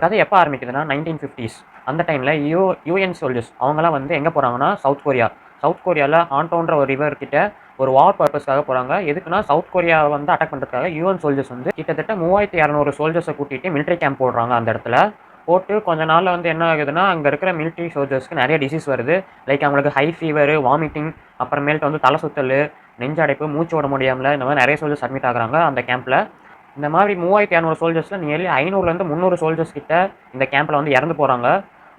கதை எப்போ ஆரம்பிக்குதுன்னா 1950s. அந்த டைமில் யூஎன் சோல்ஜர்ஸ் அவங்கலாம் வந்து எங்கே போகிறாங்கன்னா சவுத் கொரியா. சவுத் கொரியாவில் ஹான்டோன்ற ஒரு ரிவர் கிட்ட ஒரு வார் பர்பஸ்க்காக போகிறாங்க. எதுக்குன்னா சவுத் கொரியாவை வந்து அட்டாக் பண்ணுறதுக்காக யூஎன் சோல்ஜர்ஸ் வந்து கிட்டத்தட்ட 3200 சோல்ஜர்ஸை கூட்டிகிட்டு மிலிட்ரி கேம்ப் போடுறாங்க. அந்த இடத்துல போட்டு கொஞ்ச நாளில் வந்து என்ன ஆகுதுன்னா அங்கே இருக்கிற மிலிட்ரி சோல்ஜர்ஸ்க்கு நிறைய டிசீஸ் வருது. லைக் அவங்களுக்கு ஹை ஃபீவர், வாமிட்டிங், அப்புறமேல்ட்டு வந்து தலை சுத்தல், நெஞ்சடைப்பு, மூச்சு விட முடியாமல் இந்த மாதிரி நிறைய சோல்ஜர்ஸ் அட்மிட் ஆகுறாங்க அந்த கேம்பில். இந்த மாதிரி 3200 சோல்ஜர்ஸில் நியர்லி 500லேருந்து 300 சோல்ஜர்ஸ் கிட்ட இந்த கேம்பில் வந்து இறந்து போகிறாங்க.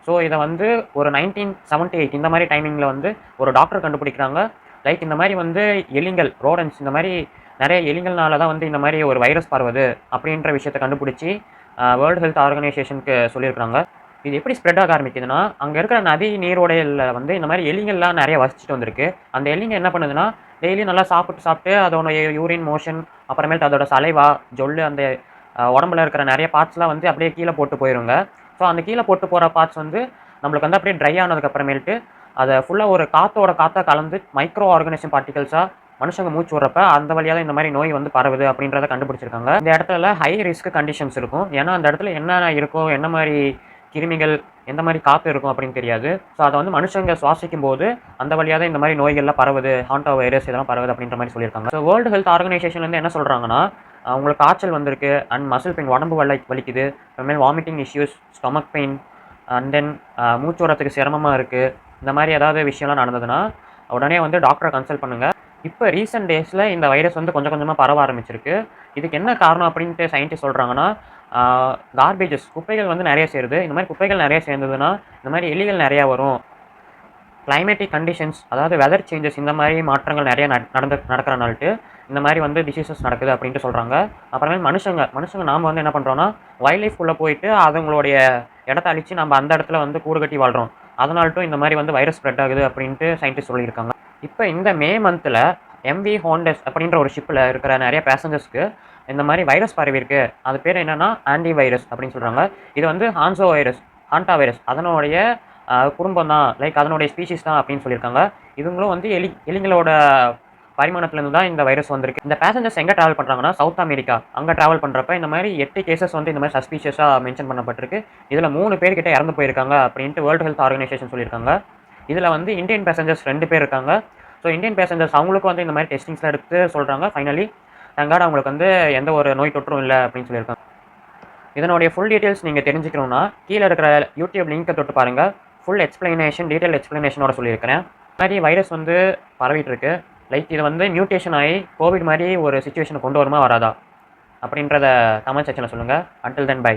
ஸோ இதை வந்து ஒரு 1978 இந்த மாதிரி டைமிங்கில் வந்து ஒரு டாக்டர் கண்டுபிடிக்கிறாங்க. லைக் இந்த மாதிரி வந்து எலிங்கள், ரோடன்ஸ், இந்த மாதிரி நிறைய எலிங்கள்னால தான் வந்து இந்த மாதிரி ஒரு வைரஸ் பரவுது அப்படின்ற விஷயத்தை கண்டுபிடிச்சி வேர்ல்டு ஹெல்த் ஆர்கனைசேஷனுக்கு சொல்லியிருக்காங்க. இது எப்படி ஸ்ப்ரெட் ஆக ஆரம்பிக்குதுன்னா, அங்கே இருக்கிற நதி நீரோடையில் வந்து இந்த மாதிரி எலிங்கள்லாம் நிறைய வசிச்சுட்டு வந்திருக்கு. அந்த எலிங்க என்ன பண்ணுதுன்னா, டெய்லி நல்லா சாப்பிட்டு அதோட யூரின் மோஷன், அப்புறமேட்டு அதோட சலைவா, ஜொல்லு, அந்த உடம்புல இருக்கிற நிறைய பார்ட்ஸ்லாம் வந்து அப்படியே கீழே போட்டு போயிருங்க. ஸோ அந்த கீழே போட்டு போகிற பார்ட்ஸ் வந்து நம்மளுக்கு வந்து அப்படியே ட்ரை ஆனதுக்கு அப்புறமேல்ட்டு அதை ஃபுல்லாக ஒரு காற்றா கலந்து மைக்ரோ ஆர்கானிசம் பார்ட்டிகல்ஸாக மனுஷங்க மூச்சு விட்றப்ப அந்த வழியாக தான் இந்த மாதிரி நோய் வந்து பரவுது அப்படின்றத கண்டுபிடிச்சிருக்காங்க. இந்த இடத்துல ஹை ரிஸ்க் கண்டிஷன்ஸ் இருக்கும். ஏன்னா அந்த இடத்துல என்ன இருக்கோ, என்ன மாதிரி கிருமிகள், எந்த மாதிரி காற்று இருக்கும் அப்படின்னு தெரியாது. ஸோ அதை வந்து மனுஷங்க சுவாசிக்கும் போது அந்த வழியாக தான் இந்த மாதிரி நோய்கள்லாம் பரவுது, ஹாண்டா வைரஸ் இதெல்லாம் பரவுது அப்படின்ற மாதிரி சொல்லியிருக்காங்க. ஸோ வேர்ல்டு ஹெல்த் ஆர்கனைசேஷன்லேருந்து என்ன சொல்கிறாங்கன்னா, உங்களுக்கு காய்ச்சல் வந்திருக்கு அண்ட் மசில் பெயின், உடம்பு வலிக்குது, அப்புறமேல் vomiting issues, stomach pain, and then மூச்சு விடறதுக்கு சிரமமாக இருக்குது, இந்த மாதிரி ஏதாவது விஷயம்லாம் நடந்ததுன்னா உடனே வந்து டாக்டரை கன்சல்ட் பண்ணுங்கள். இப்போ ரீசெண்ட் டேஸில் இந்த வைரஸ் வந்து கொஞ்சம் கொஞ்சமாக பரவ ஆரம்பிச்சிருக்கு. இதுக்கு என்ன காரணம் அப்படின்ட்டு சயின்டிஸ்ட் சொல்கிறாங்கன்னா, கார்பேஜஸ், குப்பைகள் வந்து நிறைய சேருது. இந்த மாதிரி குப்பைகள் நிறைய சேர்ந்ததுன்னா இந்த மாதிரி எலிகள் நிறையா வரும். கிளைமேட்டிக் கண்டிஷன்ஸ், அதாவது வெதர் சேஞ்சஸ், இந்த மாதிரி மாற்றங்கள் நிறைய நடக்கிறனால்ட்டு இந்த மாதிரி வந்து டிசீசஸ் நடக்குது அப்படின்ட்டு சொல்கிறாங்க. அப்புறமே மனுஷங்க நாம் வந்து என்ன பண்ணுறோன்னா, வைல்ட் லைஃப்குள்ளே போயிட்டு அவங்களுடைய இடத்த அழித்து நம்ம அந்த இடத்துல வந்து கூடு கட்டி வாழ்கிறோம். அதனால்ட்டும் இந்த மாதிரி வந்து வைரஸ் ஸ்ப்ரெட் ஆகுது அப்படின்ட்டு சயின்டிஸ்ட் சொல்லியிருக்காங்க. இப்போ இந்த மே மந்தில் எம்வி ஹாண்டஸ் அப்படின்ற ஒரு ஷிப்பில் இருக்கிற நிறைய பேசஞ்சர்ஸ்க்கு இந்த மாதிரி வைரஸ் பரவிருக்கு. அது பேர் என்னென்னா ஆன்டி வைரஸ் அப்படின்னு சொல்கிறாங்க. இது வந்து ஹாண்டா வைரஸ் அதனுடைய குடும்பம் தான், லைக் அதனுடைய ஸ்பீஷிஸ் தான் அப்படின்னு சொல்லியிருக்காங்க. இவங்களும் வந்து எலிங்களோட பரிமாணத்துலேருந்து தான் இந்த வைரஸ் வந்திருக்கு. இந்த பேசஞ்சர்ஸ் எங்கே ட்ராவல் பண்ணுறாங்கன்னா சவுத் அமெரிக்கா. அங்கே ட்ராவல் பண்ணுறப்ப இந்த மாதிரி 8 கேசஸ் வந்து இந்த மாதிரி சஸ்பீஷியஸாக மென்ஷன் பண்ணப்பட்டிருக்கு. இதில் 3 பேர்கிட்ட இறந்து போயிருக்காங்க அப்படின்ட்டு வேர்ல்டு ஹெல்த் ஆர்கனைசேஷன் சொல்லியிருக்காங்க. இதில் வந்து இந்தியன் பேசஞ்சர்ஸ் 2 பேர் இருக்காங்க. ஸோ இந்தியன் பேசஞ்சர்ஸ் அவங்களுக்கு வந்து இந்த மாதிரி டெஸ்டிங்ஸ்லாம் எடுத்து சொல்கிறாங்க. ஃபைனலி தங்காட அவங்களுக்கு வந்து எந்த ஒரு நோய் தொற்றும் இல்லை அப்படின்னு சொல்லியிருக்காங்க. இதனுடைய ஃபுல் டீட்டெயில்ஸ் நீங்கள் தெரிஞ்சுக்கணுன்னா கீழே இருக்கிற யூடியூப் லிங்கை தொட்டு பாருங்கள். ஃபுல் டீட்டெயில் எக்ஸ்ப்ளனேஷனோட சொல்லியிருக்கிறேன். இந்த மாதிரி வைரஸ் வந்து பரவிட்டு இருக்கு. லைக் இது வந்து மியூட்டேஷன் ஆகி கோவிட் மாதிரி ஒரு சிச்சுவேஷனை கொண்டு வருமா வராதா அப்படின்றத கமெண்ட் செக்ஷனில் சொல்லுங்கள். Until then by.